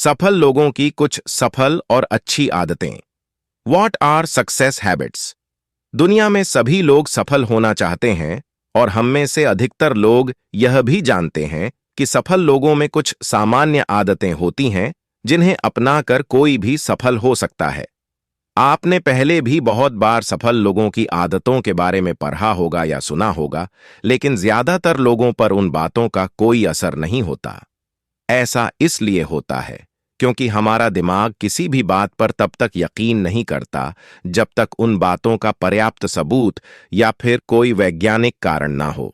सफल लोगों की कुछ सफल और अच्छी आदतें। What are success habits? दुनिया में सभी लोग सफल होना चाहते हैं और हम में से अधिकतर लोग यह भी जानते हैं कि सफल लोगों में कुछ सामान्य आदतें होती हैं जिन्हें अपनाकर कोई भी सफल हो सकता है। आपने पहले भी बहुत बार सफल लोगों की आदतों के बारे में पढ़ा होगा या सुना होगा, लेकिन ज्यादातर लोगों पर उन बातों का कोई असर नहीं होता। ऐसा इसलिए होता है क्योंकि हमारा दिमाग किसी भी बात पर तब तक यकीन नहीं करता जब तक उन बातों का पर्याप्त सबूत या फिर कोई वैज्ञानिक कारण ना हो।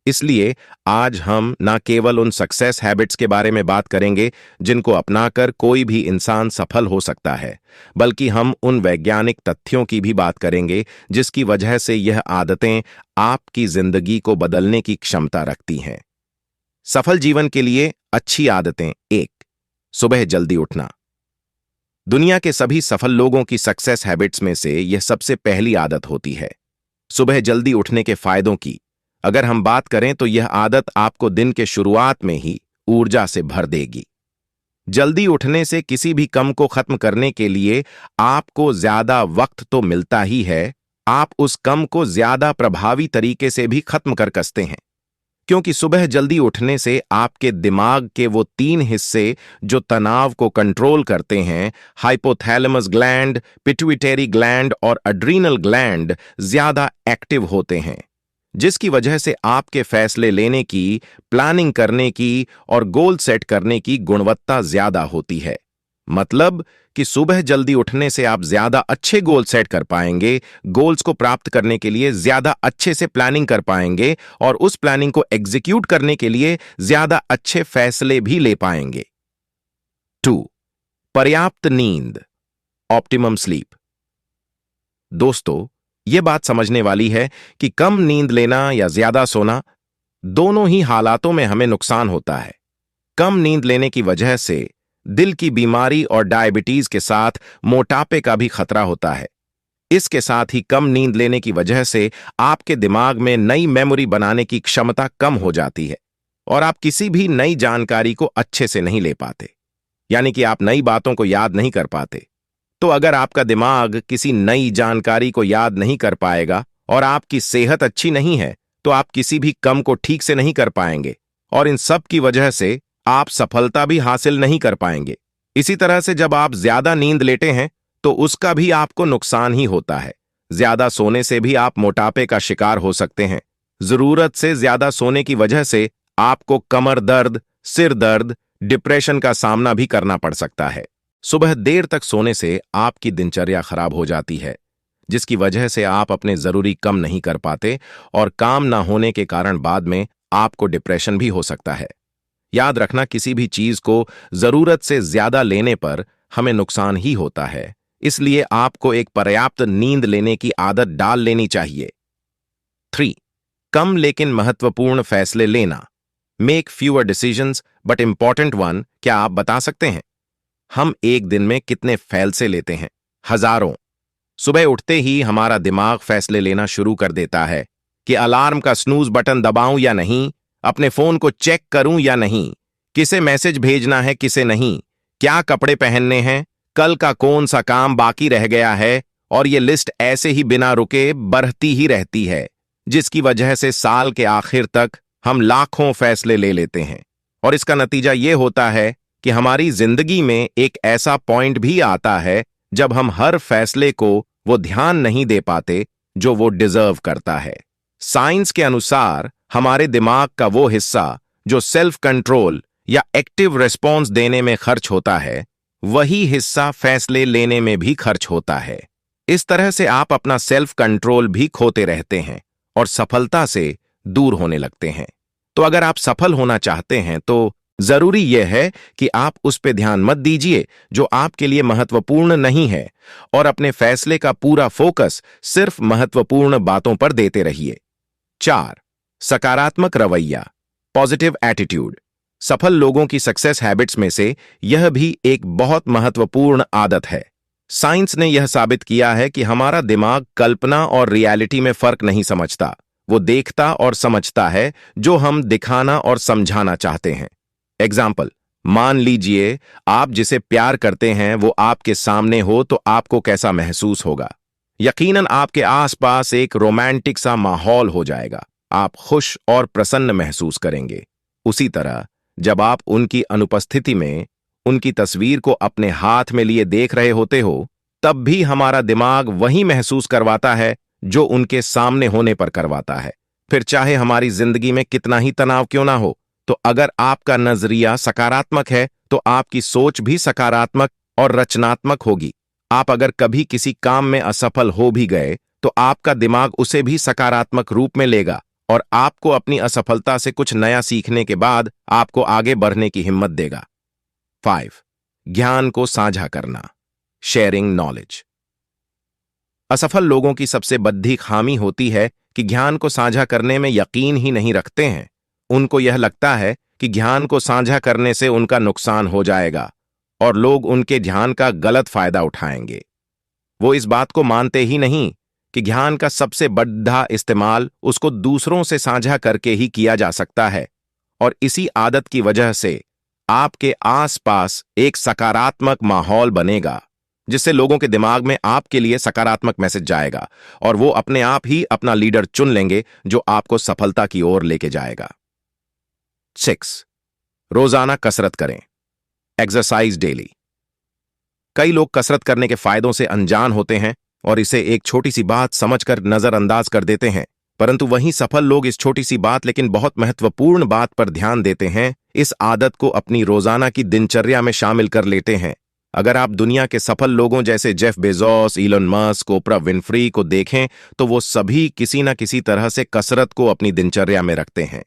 इसलिए आज हम न केवल उन सक्सेस हैबिट्स के बारे में बात करेंगे जिनको अपनाकर कोई भी इंसान सफल हो सकता है, बल्कि हम उन वैज्ञानिक तथ्यों की भी बात करेंगे जिसकी वजह से यह आदतें आपकी जिंदगी को बदलने की क्षमता रखती हैं। सफल जीवन के लिए अच्छी आदतें। 1. सुबह जल्दी उठना। दुनिया के सभी सफल लोगों की सक्सेस हैबिट्स में से यह सबसे पहली आदत होती है। सुबह जल्दी उठने के फायदों की अगर हम बात करें तो यह आदत आपको दिन के शुरुआत में ही ऊर्जा से भर देगी। जल्दी उठने से किसी भी काम को खत्म करने के लिए आपको ज्यादा वक्त तो मिलता ही है, आप उस काम को ज्यादा प्रभावी तरीके से भी खत्म कर सकते हैं, क्योंकि सुबह जल्दी उठने से आपके दिमाग के वो 3 हिस्से जो तनाव को कंट्रोल करते हैं, हाइपोथैलेमस ग्लैंड, पिट्यूटरी ग्लैंड और एड्रीनल ग्लैंड, ज्यादा एक्टिव होते हैं, जिसकी वजह से आपके फैसले लेने की, प्लानिंग करने की और गोल सेट करने की गुणवत्ता ज्यादा होती है। मतलब कि सुबह जल्दी उठने से आप ज्यादा अच्छे गोल सेट कर पाएंगे, गोल्स को प्राप्त करने के लिए ज्यादा अच्छे से प्लानिंग कर पाएंगे और उस प्लानिंग को एग्जीक्यूट करने के लिए ज्यादा अच्छे फैसले भी ले पाएंगे। 2. पर्याप्त नींद, ऑप्टिमम स्लीप। दोस्तों, यह बात समझने वाली है कि कम नींद लेना या ज्यादा सोना, दोनों ही हालातों में हमें नुकसान होता है। कम नींद लेने की वजह से दिल की बीमारी और डायबिटीज के साथ मोटापे का भी खतरा होता है। इसके साथ ही कम नींद लेने की वजह से आपके दिमाग में नई मेमोरी बनाने की क्षमता कम हो जाती है और आप किसी भी नई जानकारी को अच्छे से नहीं ले पाते, यानी कि आप नई बातों को याद नहीं कर पाते। तो अगर आपका दिमाग किसी नई जानकारी को याद नहीं कर पाएगा और आपकी सेहत अच्छी नहीं है, तो आप किसी भी काम को ठीक से नहीं कर पाएंगे और इन सब की वजह से आप सफलता भी हासिल नहीं कर पाएंगे। इसी तरह से जब आप ज्यादा नींद लेते हैं तो उसका भी आपको नुकसान ही होता है। ज्यादा सोने से भी आप मोटापे का शिकार हो सकते हैं। जरूरत से ज्यादा सोने की वजह से आपको कमर दर्द, सिर दर्द, डिप्रेशन का सामना भी करना पड़ सकता है। सुबह देर तक सोने से आपकी दिनचर्या खराब हो जाती है, जिसकी वजह से आप अपने जरूरी काम नहीं कर पाते और काम ना होने के कारण बाद में आपको डिप्रेशन भी हो सकता है। याद रखना, किसी भी चीज को जरूरत से ज्यादा लेने पर हमें नुकसान ही होता है, इसलिए आपको एक पर्याप्त नींद लेने की आदत डाल लेनी चाहिए। 3. कम लेकिन महत्वपूर्ण फैसले लेना, make fewer decisions but important one. क्या आप बता सकते हैं हम एक दिन में कितने फैसले लेते हैं? हजारों। सुबह उठते ही हमारा दिमाग फैसले लेना शुरू कर देता है कि अलार्म का स्नूज बटन दबाऊं या नहीं, अपने फोन को चेक करूं या नहीं, किसे मैसेज भेजना है किसे नहीं, क्या कपड़े पहनने हैं, कल का कौन सा काम बाकी रह गया है, और ये लिस्ट ऐसे ही बिना रुके बढ़ती ही रहती है, जिसकी वजह से साल के आखिर तक हम लाखों फैसले ले लेते हैं। और इसका नतीजा ये होता है कि हमारी जिंदगी में एक ऐसा पॉइंट भी आता है जब हम हर फैसले को वो ध्यान नहीं दे पाते जो वो डिजर्व करता है। साइंस के अनुसार हमारे दिमाग का वो हिस्सा जो सेल्फ कंट्रोल या एक्टिव रिस्पॉन्स देने में खर्च होता है, वही हिस्सा फैसले लेने में भी खर्च होता है। इस तरह से आप अपना सेल्फ कंट्रोल भी खोते रहते हैं और सफलता से दूर होने लगते हैं। तो अगर आप सफल होना चाहते हैं तो जरूरी यह है कि आप उस पर ध्यान मत दीजिए जो आपके लिए महत्वपूर्ण नहीं है और अपने फैसले का पूरा फोकस सिर्फ महत्वपूर्ण बातों पर देते रहिए। 4. सकारात्मक रवैया, पॉजिटिव एटीट्यूड। सफल लोगों की सक्सेस हैबिट्स में से यह भी एक बहुत महत्वपूर्ण आदत है। साइंस ने यह साबित किया है कि हमारा दिमाग कल्पना और रियलिटी में फर्क नहीं समझता, वो देखता और समझता है जो हम दिखाना और समझाना चाहते हैं। एग्जाम्पल, मान लीजिए आप जिसे प्यार करते हैं वो आपके सामने हो तो आपको कैसा महसूस होगा। यकीनन आपके आसपास एक रोमांटिक सा माहौल हो जाएगा। आप खुश और प्रसन्न महसूस करेंगे। उसी तरह जब आप उनकी अनुपस्थिति में उनकी तस्वीर को अपने हाथ में लिए देख रहे होते हो, तब भी हमारा दिमाग वही महसूस करवाता है जो उनके सामने होने पर करवाता है। फिर चाहे हमारी जिंदगी में कितना ही तनाव क्यों ना हो, तो अगर आपका नजरिया सकारात्मक है तो आपकी सोच भी सकारात्मक और रचनात्मक होगी। आप अगर कभी किसी काम में असफल हो भी गए तो आपका दिमाग उसे भी सकारात्मक रूप में लेगा और आपको अपनी असफलता से कुछ नया सीखने के बाद आपको आगे बढ़ने की हिम्मत देगा। 5. ज्ञान को साझा करना, शेयरिंग नॉलेज। असफल लोगों की सबसे बड़ी खामी होती है कि ज्ञान को साझा करने में यकीन ही नहीं रखते हैं। उनको यह लगता है कि ज्ञान को साझा करने से उनका नुकसान हो जाएगा और लोग उनके ज्ञान का गलत फायदा उठाएंगे। वो इस बात को मानते ही नहीं कि ज्ञान का सबसे बड़ा इस्तेमाल उसको दूसरों से साझा करके ही किया जा सकता है, और इसी आदत की वजह से आपके आसपास एक सकारात्मक माहौल बनेगा जिससे लोगों के दिमाग में आपके लिए सकारात्मक मैसेज जाएगा और वो अपने आप ही अपना लीडर चुन लेंगे जो आपको सफलता की ओर लेके जाएगा। 6. रोजाना कसरत करें, एक्सरसाइज डेली। कई लोग कसरत करने के फायदों से अनजान होते हैं और इसे एक छोटी सी बात समझकर नजरअंदाज कर देते हैं, परंतु वहीं सफल लोग इस छोटी सी बात लेकिन बहुत महत्वपूर्ण बात पर ध्यान देते हैं। इस आदत को अपनी रोजाना की दिनचर्या में शामिल कर लेते हैं। अगर आप दुनिया के सफल लोगों जैसे जेफ बेजोस, इलन मस्क, ओपरा विनफ्री को देखें तो वो सभी किसी न किसी तरह से कसरत को अपनी दिनचर्या में रखते हैं।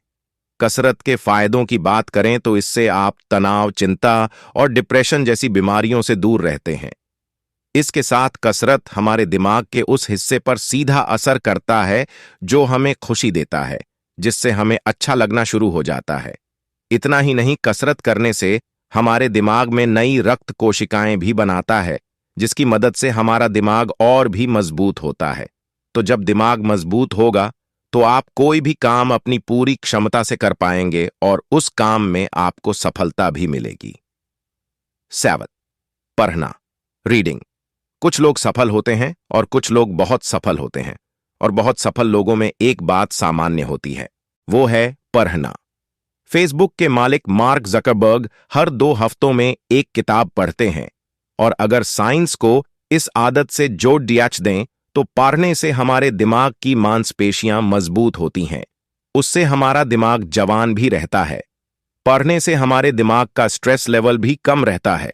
कसरत के फायदों की बात करें तो इससे आप तनाव, चिंता और डिप्रेशन जैसी बीमारियों से दूर रहते हैं। इसके साथ कसरत हमारे दिमाग के उस हिस्से पर सीधा असर करता है जो हमें खुशी देता है, जिससे हमें अच्छा लगना शुरू हो जाता है। इतना ही नहीं, कसरत करने से हमारे दिमाग में नई रक्त कोशिकाएं भी बनाता है, जिसकी मदद से हमारा दिमाग और भी मजबूत होता है। तो जब दिमाग मजबूत होगा तो आप कोई भी काम अपनी पूरी क्षमता से कर पाएंगे और उस काम में आपको सफलता भी मिलेगी। 7. पढ़ना, रीडिंग। कुछ लोग सफल होते हैं और कुछ लोग बहुत सफल होते हैं, और बहुत सफल लोगों में एक बात सामान्य होती है, वो है पढ़ना। फेसबुक के मालिक मार्क जकरबर्ग हर 2 हफ्तों में एक किताब पढ़ते हैं, और अगर साइंस को इस आदत से जोड़ दिया दें तो पढ़ने से हमारे दिमाग की मांसपेशियां मजबूत होती हैं। उससे हमारा दिमाग जवान भी रहता है। पढ़ने से हमारे दिमाग का स्ट्रेस लेवल भी कम रहता है।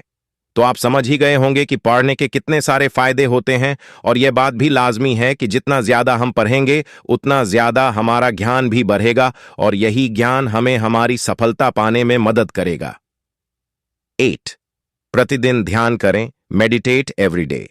तो आप समझ ही गए होंगे कि पढ़ने के कितने सारे फायदे होते हैं, और यह बात भी लाजमी है कि जितना ज्यादा हम पढ़ेंगे उतना ज्यादा हमारा ज्ञान भी बढ़ेगा, और यही ज्ञान हमें हमारी सफलता पाने में मदद करेगा। 8. प्रतिदिन ध्यान करें, मेडिटेट एवरी डे।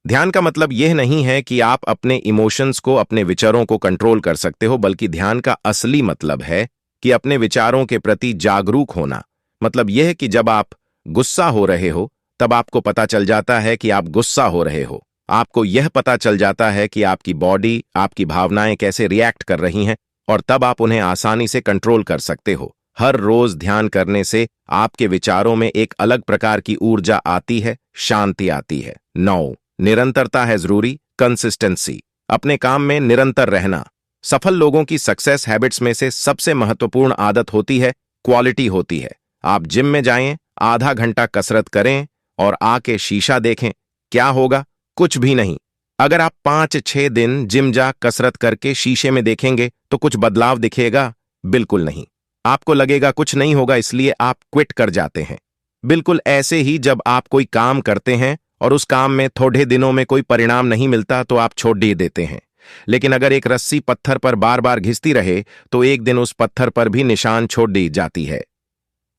ध्यान का मतलब यह नहीं है कि आप अपने इमोशंस को, अपने विचारों को कंट्रोल कर सकते हो, बल्कि ध्यान का असली मतलब है कि अपने विचारों के प्रति जागरूक होना। मतलब यह है कि जब आप गुस्सा हो रहे हो तब आपको पता चल जाता है कि आप गुस्सा हो रहे हो। आपको यह पता चल जाता है कि आपकी बॉडी, आपकी भावनाएं कैसे रिएक्ट कर रही हैं, और तब आप उन्हें आसानी से कंट्रोल कर सकते हो। हर रोज ध्यान करने से आपके विचारों में एक अलग प्रकार की ऊर्जा आती है, शांति आती है। 9. निरंतरता है जरूरी, कंसिस्टेंसी। अपने काम में निरंतर रहना। सफल लोगों की सक्सेस हैबिट्स में से सबसे महत्वपूर्ण आदत होती है, क्वालिटी होती है। आप जिम में जाएं, आधा घंटा कसरत करें और आके शीशा देखें, क्या होगा? कुछ भी नहीं। अगर आप 5-6 दिन जिम जा कसरत करके शीशे में देखेंगे तो कुछ बदलाव दिखेगा? बिल्कुल नहीं। आपको लगेगा कुछ नहीं होगा, इसलिए आप क्विट कर जाते हैं। बिल्कुल ऐसे ही जब आप कोई काम करते हैं और उस काम में थोड़े दिनों में कोई परिणाम नहीं मिलता तो आप छोड़ ही देते हैं। लेकिन अगर एक रस्सी पत्थर पर बार बार घिसती रहे तो एक दिन उस पत्थर पर भी निशान छोड़ दी जाती है।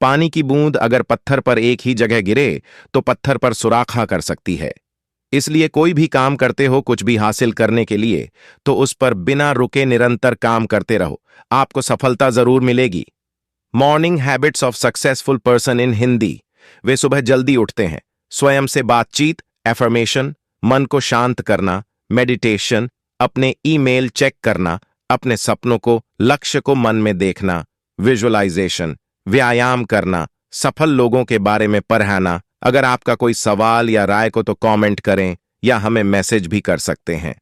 पानी की बूंद अगर पत्थर पर एक ही जगह गिरे तो पत्थर पर सुराखा कर सकती है। इसलिए कोई भी काम करते हो कुछ भी हासिल करने के लिए, तो उस पर बिना रुके निरंतर काम करते रहो, आपको सफलता जरूर मिलेगी। Morning habits of successful person in Hindi. वे सुबह जल्दी उठते हैं। स्वयं से बातचीत, एफर्मेशन, मन को शांत करना, मेडिटेशन, अपने ईमेल चेक करना, अपने सपनों को, लक्ष्य को मन में देखना, विजुअलाइजेशन, व्यायाम करना, सफल लोगों के बारे में पढ़ना। अगर आपका कोई सवाल या राय को तो कमेंट करें या हमें मैसेज भी कर सकते हैं।